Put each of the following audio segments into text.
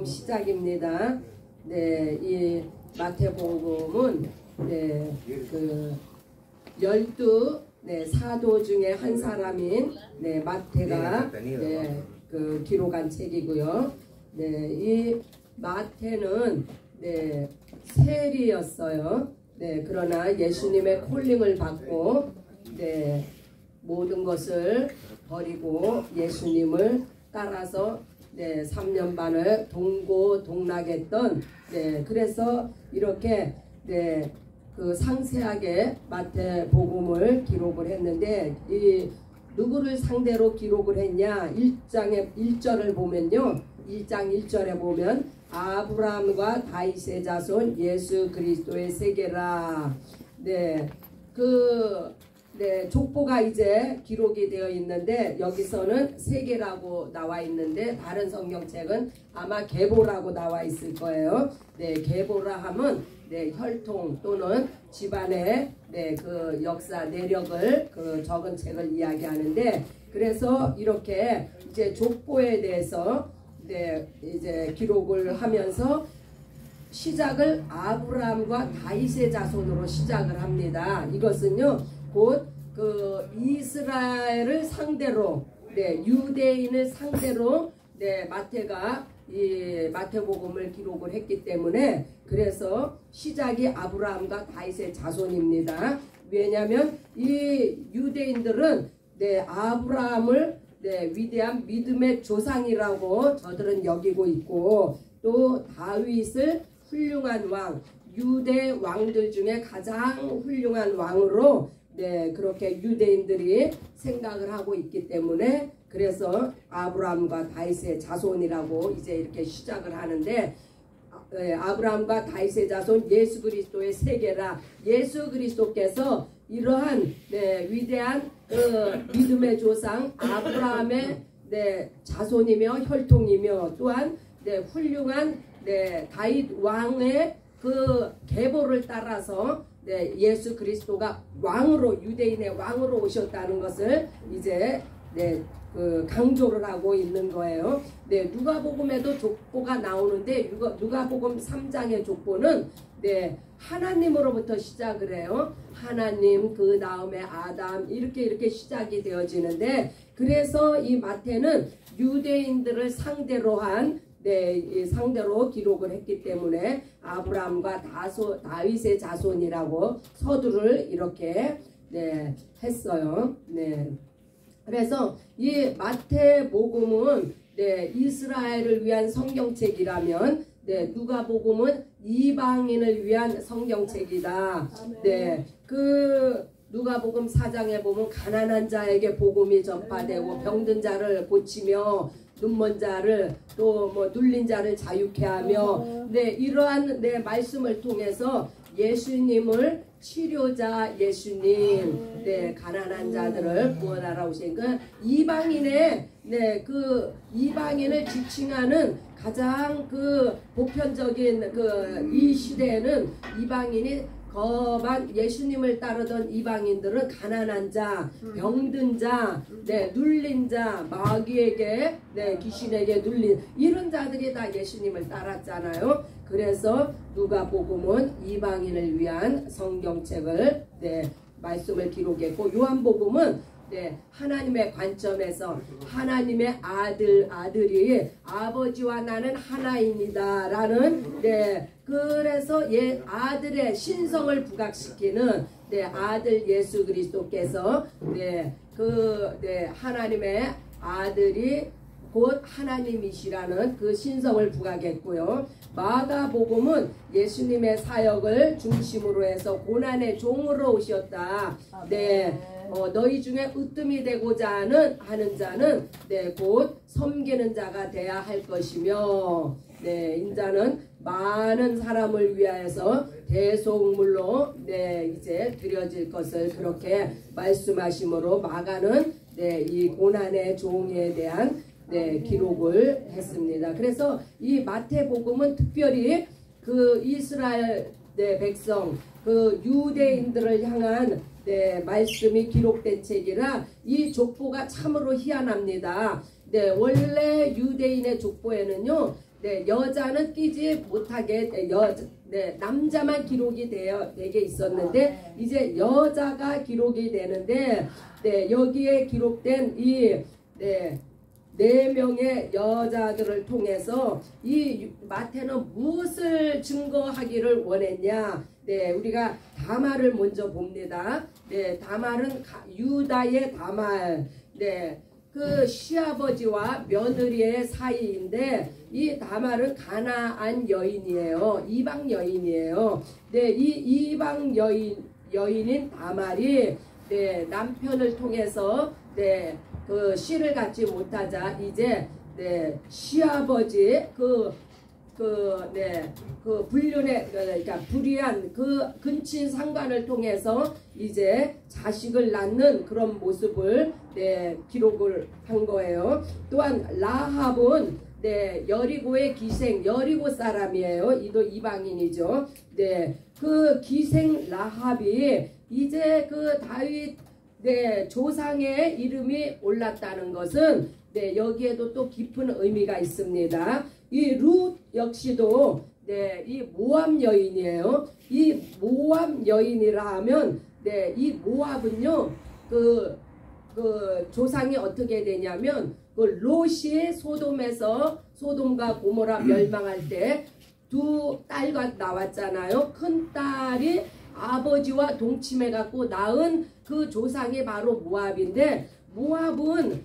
시작입니다. 네, 이 마태복음은 그 12 사도 중에 한 사람인 마태가 그 기록한 책이고요. 이 마태는 세리였어요. 그러나 예수님의 콜링을 받고 모든 것을 버리고 예수님을 따라서 3년 반을 동고동락했던 그래서 이렇게 그 상세하게 마태복음을 기록을 했는데 이 누구를 상대로 기록을 했냐? 1장의 1절을 보면요. 1장 1절에 보면 아브라함과 다윗의 자손 예수 그리스도의 세계라. 족보가 이제 기록이 되어 있는데 여기서는 세계라고 나와 있는데 다른 성경책은 아마 계보라고 나와 있을 거예요. 계보라 하면 혈통 또는 집안의 그 역사 내력을 그 적은 책을 이야기하는데 그래서 이렇게 이제 족보에 대해서 이제 기록을 하면서 시작을 아브라함과 다윗의 자손으로 시작을 합니다. 이것은요 곧 그 이스라엘을 상대로 유대인을 상대로 마태가 이 마태복음을 기록을 했기 때문에 그래서 시작이 아브라함과 다윗의 자손입니다. 왜냐하면 이 유대인들은 아브라함을 위대한 믿음의 조상이라고 저들은 여기고 있고 또 다윗을 훌륭한 왕, 유대 왕들 중에 가장 훌륭한 왕으로 그렇게 유대인들이 생각을 하고 있기 때문에 그래서 아브라함과 다윗의 자손이라고 이제 이렇게 시작을 하는데 아브라함과 다윗의 자손 예수 그리스도의 세계라. 예수 그리스도께서 이러한 위대한 믿음의 조상 아브라함의 자손이며 혈통이며 또한 훌륭한 다윗 왕의 그 계보를 따라서 예수 그리스도가 왕으로 유대인의 왕으로 오셨다는 것을 이제 그 강조를 하고 있는 거예요. 누가복음에도 족보가 나오는데 누가복음 3장의 족보는 하나님으로부터 시작을 해요. 하나님 그 다음에 아담 이렇게 시작이 되어지는데 그래서 이 마태는 유대인들을 상대로 한 상대로 기록을 했기 때문에 아브라함과 다윗의 자손이라고 서두를 이렇게 했어요. 그래서 이 마태복음은 이스라엘을 위한 성경책이라면 누가복음은 이방인을 위한 성경책이다. 그 누가복음 4장에 보면 가난한 자에게 복음이 전파되고 병든 자를 고치며 눈먼 자를 또 뭐 눌린 자를 자유케 하며 이러한 말씀을 통해서 예수님을 치료자 예수님 가난한 자들을 구원하러 오신 그 이방인의 그 이방인을 지칭하는 가장 그 보편적인 그 이 시대에는 이방인이 거반 예수님을 따르던 이방인들은 가난한 자, 병든 자, 눌린 자, 마귀에게 귀신에게 눌린 이런 자들이 다 예수님을 따랐잖아요. 그래서 누가복음은 이방인을 위한 성경책을 말씀을 기록했고 요한복음은 하나님의 관점에서 하나님의 아들이 아버지와 나는 하나입니다 라는 그래서 아들의 신성을 부각시키는 아들 예수 그리스도께서 하나님의 아들이 곧 하나님이시라는 그 신성을 부각했고요. 마가복음은 예수님의 사역을 중심으로 해서 고난의 종으로 오셨다. 너희 중에 으뜸이 되고자 하는 자는 곧 섬기는 자가 돼야 할 것이며 인자는 많은 사람을 위하여서 대속물로 이제 드려질 것을 그렇게 말씀하심으로 마가는 이 고난의 종에 대한 기록을 했습니다. 그래서 이 마태복음은 특별히 그 이스라엘 백성 그 유대인들을 향한 말씀이 기록된 책이라 이 족보가 참으로 희한합니다. 원래 유대인의 족보에는요 네, 여자는 끼지 못하게 네, 남자만 기록이 되게 있었는데 이제 여자가 기록이 되는데 네, 여기에 기록된 이 네 명의 여자들을 통해서 이 마태는 무엇을 증거하기를 원했냐? 네, 우리가 다말을 먼저 봅니다. 네, 다말은 유다의 다말. 네, 그 시아버지와 며느리의 사이인데 이 다말은 가나안 여인이에요. 이방 여인이에요. 네, 이 이방 여인인 다말이 네, 남편을 통해서 네, 그 씨를 갖지 못하자 이제 네, 시아버지 그 불륜의 그러니까 불의한 그 근친 상관을 통해서 이제 자식을 낳는 그런 모습을 네, 기록을 한 거예요. 또한 라합은 네, 여리고의 기생 여리고 사람이에요. 이도 이방인이죠. 네, 그 기생 라합이 이제 그 다윗 네, 조상의 이름이 올랐다는 것은 네, 여기에도 또 깊은 의미가 있습니다. 이 룻 역시도 네, 이 모압 여인이에요. 이 모압 여인이라 하면 네, 이 모압은요 그 조상이 어떻게 되냐면 그 롯이 소돔과 고모라 멸망할 때 두 딸과 나왔잖아요. 큰 딸이 아버지와 동침해 갖고 낳은 그 조상이 바로 모압인데 모압은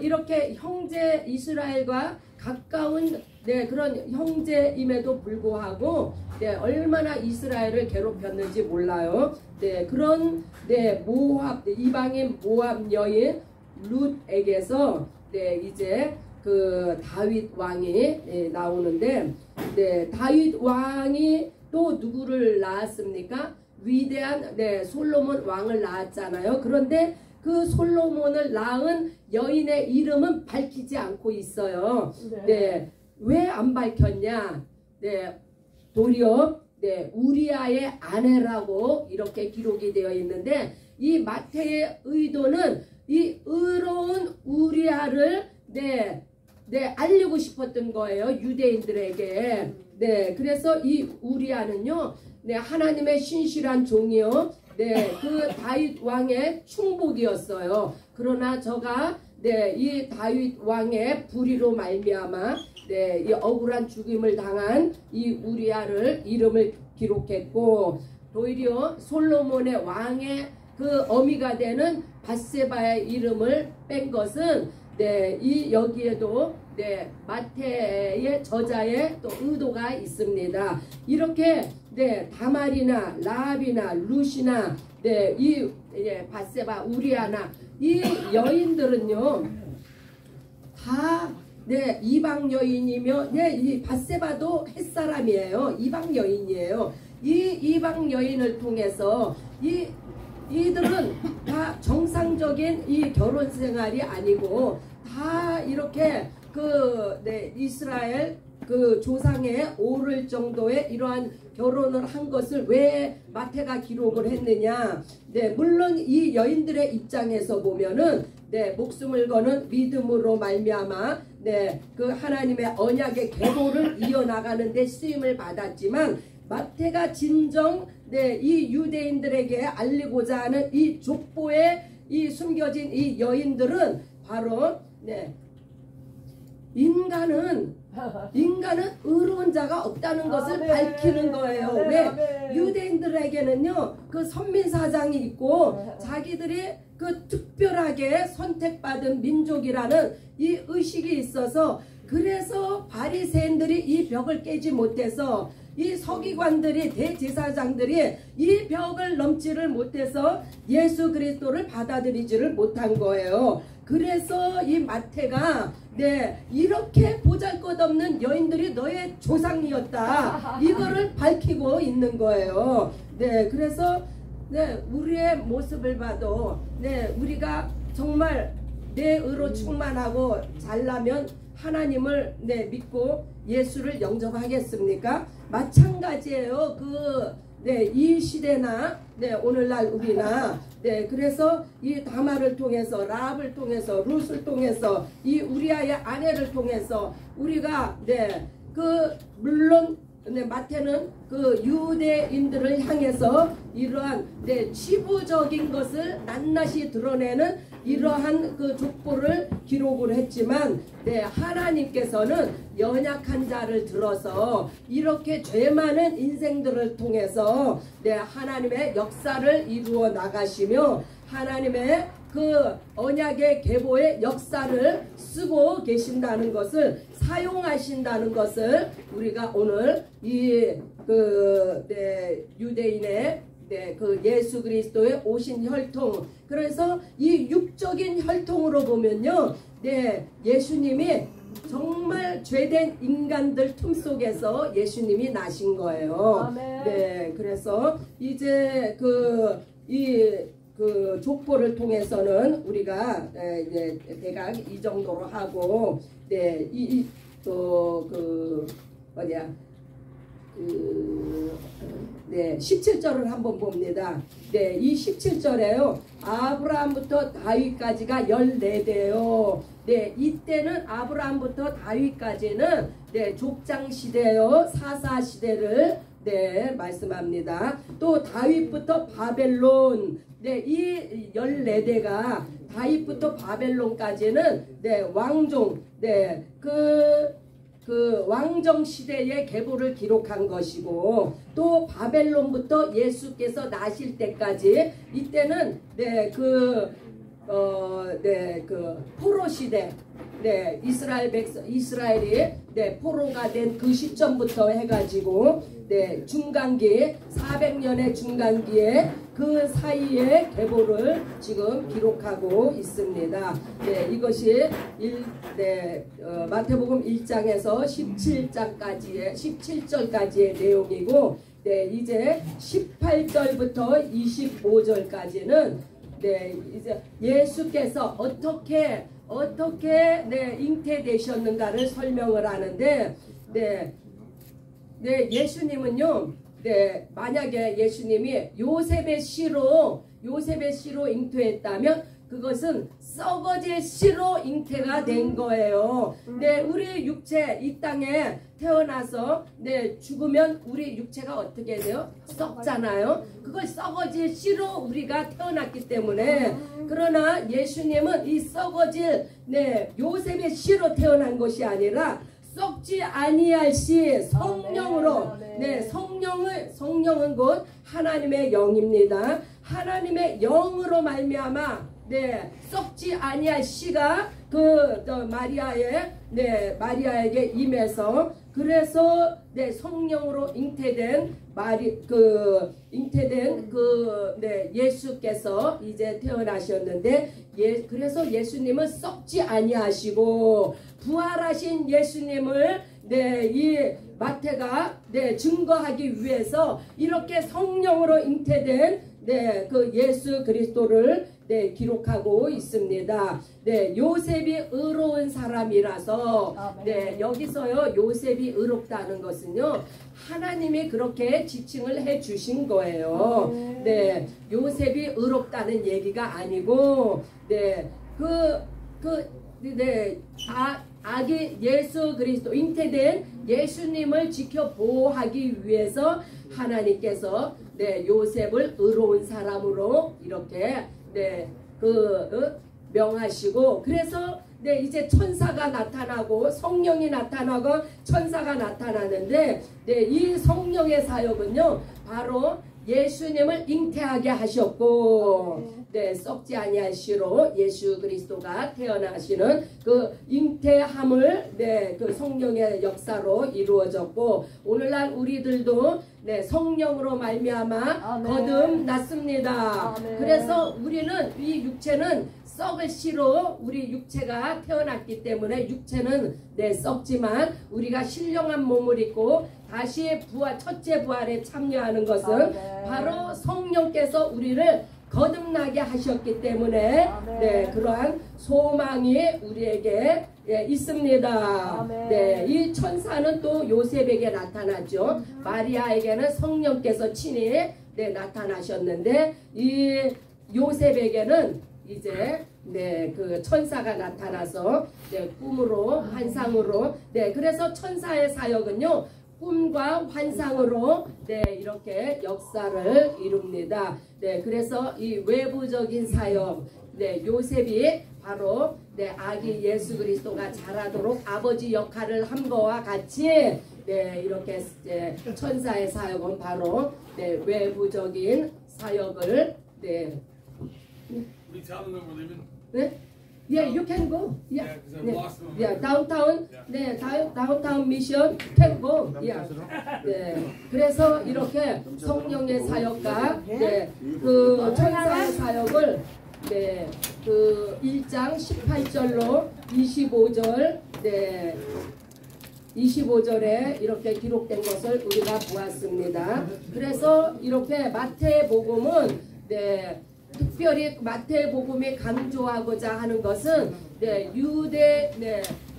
이렇게 형제 이스라엘과 가까운 네, 그런 형제임에도 불구하고 네, 얼마나 이스라엘을 괴롭혔는지 몰라요. 네, 그런 네, 모압 이방인 모압 여인 룻에게서 네, 이제 그 다윗 왕이 네, 나오는데 네, 다윗 왕이 또 누구를 낳았습니까? 위대한 네, 솔로몬 왕을 낳았잖아요. 그런데 그 솔로몬을 낳은 여인의 이름은 밝히지 않고 있어요. 네, 왜 안 밝혔냐? 네, 도리어 네, 우리아의 아내라고 이렇게 기록이 되어 있는데 이 마태의 의도는 이 의로운 우리아를 알리고 싶었던 거예요. 유대인들에게. 네, 그래서 이 우리아는요, 네, 하나님의 신실한 종이요. 네, 그 다윗 왕의 충복이었어요. 그러나 저가 네, 이 다윗 왕의 불의로 말미암아 네, 이 억울한 죽임을 당한 이 우리아를 이름을 기록했고 도리어 솔로몬의 왕의 그 어미가 되는 밧세바의 이름을 뺀 것은 네, 이 여기에도 네, 마태의 저자의 또 의도가 있습니다. 이렇게 네, 다말이나 라합이나 룻이나 네, 이 밧세바 우리아나 이 여인들은요 다 네, 이방 여인이며 네, 이 밧세바도 햇사람이에요. 이방 여인이에요. 이 이방 여인을 통해서 이들은 다 정상적인 이 결혼 생활이 아니고 다 이렇게 네, 이스라엘 그 조상에 오를 정도의 이러한 결혼을 한 것을 왜 마태가 기록을 했느냐? 네, 물론 이 여인들의 입장에서 보면은 네, 목숨을 거는 믿음으로 말미암아 네, 그 하나님의 언약의 계보를 이어나가는데 쓰임을 받았지만 마태가 진정 네, 이 유대인들에게 알리고자 하는 이 족보에 이 숨겨진 이 여인들은 바로 네, 인간은 의로운 자가 없다는 것을 밝히는 거예요. 왜? 유대인들에게는요 그 선민사상이 있고 자기들이 그 특별하게 선택받은 민족이라는 이 의식이 있어서 그래서 바리새인들이 이 벽을 깨지 못해서 이 서기관들이 대제사장들이 이 벽을 넘지를 못해서 예수 그리스도를 받아들이지를 못한 거예요. 그래서 이 마태가 네, 이렇게 보잘것없는 여인들이 너의 조상이었다 이거를 밝히고 있는 거예요. 네, 그래서 네, 우리의 모습을 봐도 네, 우리가 정말 내 의로 충만하고 잘나면 하나님을 네, 믿고 예수를 영접하겠습니까? 마찬가지예요. 네, 이 시대나 네, 오늘날 우리나 네, 그래서 이 다말을 통해서 라합을 통해서 룻을 통해서 이 우리아의 아내를 통해서 우리가 네, 물론 마태는 그 유대인들을 향해서 이러한 치부적인 것을 낱낱이 드러내는 이러한 그 족보를 기록을 했지만 하나님께서는 연약한 자를 들어서 이렇게 죄 많은 인생들을 통해서 하나님의 역사를 이루어 나가시며 하나님의 그 언약의 계보의 역사를 쓰고 계신다는 것을 사용하신다는 것을 우리가 오늘 이 유대인의 그 예수 그리스도의 오신 혈통, 그래서 이 육적인 혈통으로 보면요, 예수님이 정말 죄된 인간들 틈 속에서 예수님이 나신 거예요. 아멘. 그래서 이제 그 족보를 통해서는 우리가 대략 이 정도로 하고 또 그 어디야 17절을 한번 봅니다. 이 17절에요. 아브라함부터 다윗까지가 14대요. 이때는 아브라함부터 다윗까지는 족장 시대요. 사사 시대를 말씀합니다. 또 다윗부터 바벨론, 이 14대가 다윗부터 바벨론까지는 왕종, 그 왕정 시대의 계보를 기록한 것이고, 또 바벨론부터 예수께서 나실 때까지 이때는 그 포로 시대, 이스라엘이 포로가 된 그 시점부터 해가지고 중간기 400년의 중간기에 그 사이의 계보를 지금 기록하고 있습니다. 이것이 마태복음 1장에서 17절까지의 내용이고, 이제 18절부터 25절까지는 이제 예수께서 어떻게 잉태되셨는가를 설명을 하는데, 예수님은요, 만약에 예수님이 요셉의 씨로 잉태했다면 그것은 썩어질 씨로 잉태가 된 거예요. 우리 육체 이 땅에 태어나서 죽으면 우리 육체가 어떻게 돼요? 썩잖아요. 그걸 썩어질 씨로 우리가 태어났기 때문에, 그러나 예수님은 이 썩어질 요셉의 씨로 태어난 것이 아니라 썩지 아니할 씨 성령으로, 성령은 곧 하나님의 영입니다. 하나님의 영으로 말미암아 썩지 아니할 씨가 마리아에게 임해서, 그래서 성령으로 잉태된 예수께서 이제 태어나셨는데, 그래서 예수님은 썩지 아니하시고 부활하신 예수님을 이 마태가 증거하기 위해서 이렇게 성령으로 잉태된 그 예수 그리스도를 기록하고 있습니다. 요셉이 의로운 사람이라서, 여기서요, 요셉이 의롭다는 것은요, 하나님이 그렇게 지칭을 해 주신 거예요. 요셉이 의롭다는 얘기가 아니고, 아기 예수 그리스도 잉태된 예수님을 지켜 보호하기 위해서 하나님께서 요셉을 의로운 사람으로 이렇게 명하시고, 그래서 이제 천사가 나타나고 성령이 나타나고 천사가 나타나는데, 이 성령의 사역은요, 바로 예수님을 잉태하게 하셨고, 썩지 아니할 씨로 예수 그리스도가 태어나시는 그 잉태함을 그 성령의 역사로 이루어졌고, 오늘날 우리들도 성령으로 말미암아 거듭났습니다. 그래서 우리는 이 육체는 썩을 씨로 우리 육체가 태어났기 때문에 육체는 썩지만 우리가 신령한 몸을 입고 다시 첫째 부활에 참여하는 것은 바로 성령께서 우리를 거듭나게 하셨기 때문에 그러한 소망이 우리에게 있습니다. 이 천사는 또 요셉에게 나타났죠. 마리아에게는 성령께서 친히 나타나셨는데, 이 요셉에게는 이제 그 천사가 나타나서 꿈으로 환상으로 그래서 천사의 사역은요 꿈과 환상으로 이렇게 역사를 이룹니다. 그래서 이 외부적인 사역 요셉이 바로 아기 예수 그리스도가 자라도록 아버지 역할을 한 거와 같이 이렇게 천사의 사역은 바로 외부적인 사역을 We tell them we're leaving. Yeah, you can go. Yeah, because I've lost them. yeah, downtown. downtown mission can go. Yeah. 그래서 이렇게 성령의 사역과 그 천사의 사역을 그 1장 18절로 25절 25절에 이렇게 기록된 것을 우리가 보았습니다. 그래서 이렇게 마태복음은 특별히 마태복음이 강조하고자 하는 것은 유대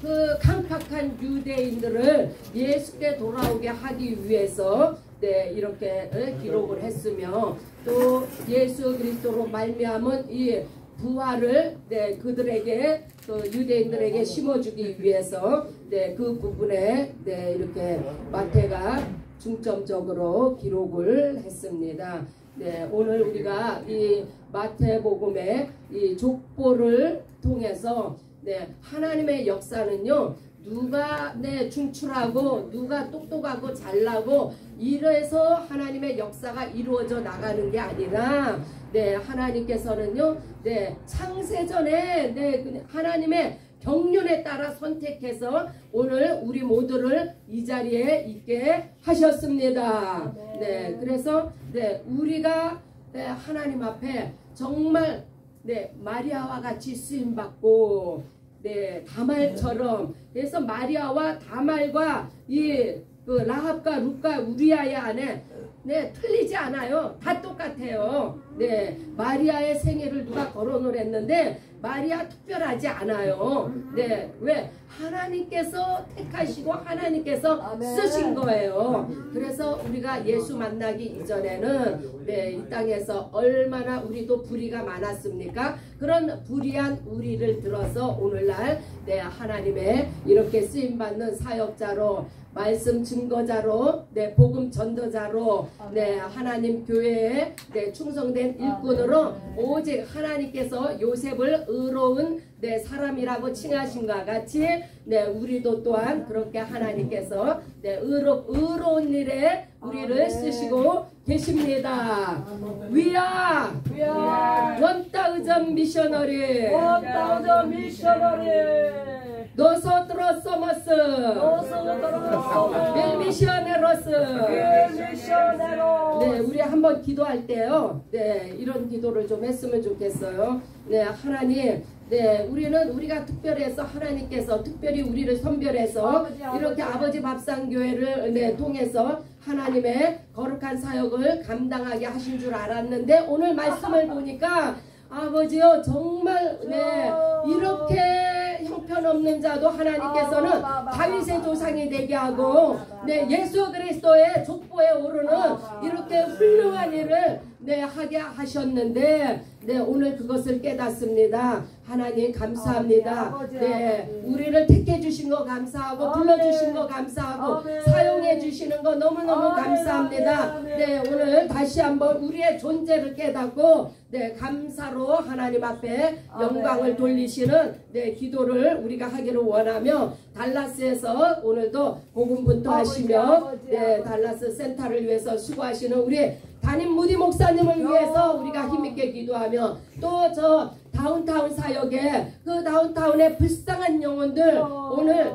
그 강팍한 유대인들을 예수께 돌아오게 하기 위해서 이렇게 기록을 했으며 또 예수 그리스도로 말미암은 이 부활을 그들에게 그 유대인들에게 심어주기 위해서 그 부분에 이렇게 마태가 중점적으로 기록을 했습니다. 오늘 우리가 이 마태복음의 이 족보를 통해서 하나님의 역사는요 누가 충출하고 누가 똑똑하고 잘나고 이래서 하나님의 역사가 이루어져 나가는 게 아니라 하나님께서는요 창세전에 하나님의 경륜에 따라 선택해서 오늘 우리 모두를 이 자리에 있게 하셨습니다. 그래서 우리가 하나님 앞에 정말 마리아와 같이 쓰임 받고 다말처럼 그래서 마리아와 다말과 그 라합과 룻과 우리아의 안에 틀리지 않아요. 다 똑같아요. 마리아의 생애를 누가 거론을 했는데 마리아 특별하지 않아요. 왜? 하나님께서 택하시고 하나님께서 쓰신 거예요. 그래서 우리가 예수 만나기 이전에는 이 땅에서 얼마나 우리도 불의가 많았습니까? 그런 불의한 우리를 들어서 오늘날 하나님의 이렇게 쓰임받는 사역자로 말씀 증거자로 복음 전도자로 하나님 교회에 충성된 일꾼으로 오직 하나님께서 요셉을 의로운 사람이라고 칭하신 것과 같이 우리도 또한 그렇게 하나님께서 의로운 일에 우리를 쓰시고 계십니다. We are 1000 missionary. Nosotros somos mil misioneros. 우리 한번 기도할 때요. 이런 기도를 좀 했으면 좋겠어요. 하나님, 우리가 특별해서 하나님께서 특별히 우리를 선별해서 이렇게 아버지 밥상교회를 통해서 하나님의 거룩한 사역을 감당하게 하신 줄 알았는데 오늘 말씀을 보니까 아버지요 정말 이렇게 형편없는 자도 하나님께서는 다윗의 조상이 되게 하고 예수 그리스도의 족보에 오르는 이렇게 훌륭한 일을 하게 하셨는데 오늘 그것을 깨닫습니다. 하나님 감사합니다. 우리를 택해 주신 거 감사하고 불러주신 거 감사하고 사용해 주시는 거 너무너무 감사합니다. 오늘 다시 한번 우리의 존재를 깨닫고 감사로 하나님 앞에 영광을 돌리시는 기도를 우리가 하기를 원하며 달라스에서 오늘도 복음 분투하시며 달라스 센터를 위해서 수고하시는 우리 담임 무디 목사님을 위해서 우리가 힘있게 기도하며 또 저 다운타운 사역에 그 다운타운의 불쌍한 영혼들 오늘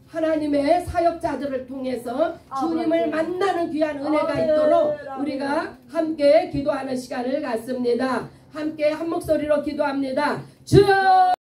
하나님의 사역자들을 통해서 주님을 만나는 귀한 은혜가 있도록 우리가 함께 기도하는 시간을 갖습니다. 함께 한 목소리로 기도합니다. 주여